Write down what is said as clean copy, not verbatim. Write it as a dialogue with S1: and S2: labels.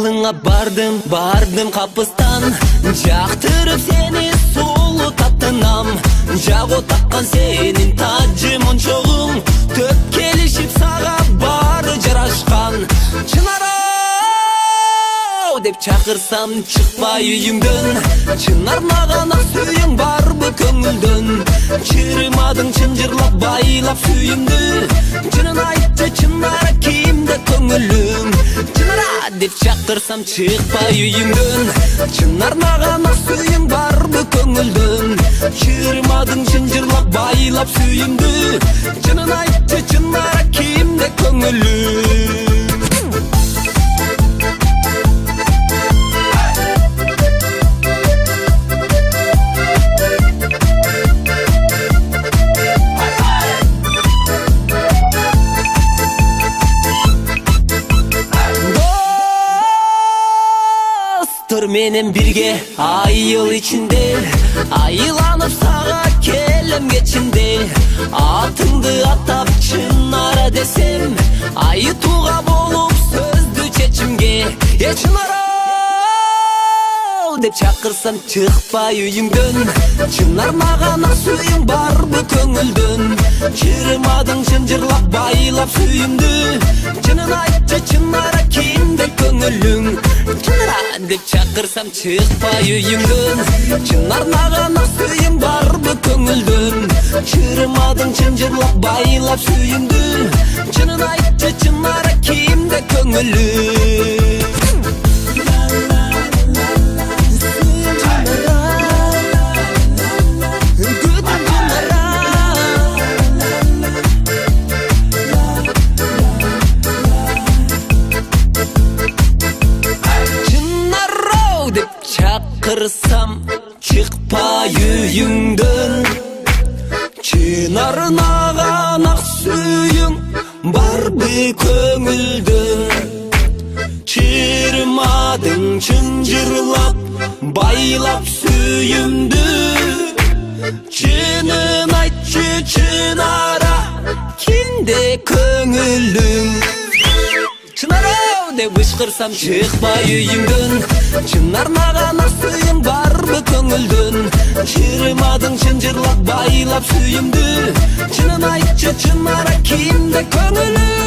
S1: Алыңа бардым капыстан, жактырып сени сулуу таттынам. Жагу таккан сенин тажы мончогуң, төп келишип сага бары жарашкан. Чынара деп чакырсам чыкпай үйүңдөн, чынар мага ак сүйүң барбы көңүлдөн. Чырымадың чынжырлап байлап сүйүмдү, чынын айтчы чынара кимде көңүлүң. Чынара деп чакырсам чыкпай үйүңдөн, чынар мага ак сүйүң барбы көңүлдөн. Чырымадың чынжырлап байлап сүйүмдү, чынын айтчы чынара кимде көңүлүң. Менен бирге айыл ичинде, айыланып сага келем кечинде. Атыңды атап чынара десем, айытууга болуп сөздү чечимге. Чынара деп чакырсам чыкпай үйүңдөн, чынар мага ак сүйүң барбы көңүлдөн. Чырымадың чынжырлап байлап сүйүмдү, чынын айтчы чынара кимде көңүлүң. Чынара деп чакырсам чыкпай үйүңдөн, чынар мага ак сүйүң барбы көңүлдөн. Чырымадың чынжырлап байлап сүйүмдү, чынын айтчы чынара кимде көңүлүң. Чакырсам чыкпай үйүңдөн, чынар мага ак сүйүң барбы көңүлдөн. Чырымадың чынжырлап байлап сүйүмдү, чынын айтчы чынара кимде көңүлүң. Чынара деп ышкырсам чыкпай үйүңдөн, чынар мага ак сүйүң барбы көңүлдөн. Чырымадың чынжырлап байлап сүйүмдү, чынын айтчы чынара кимде көңүлүң.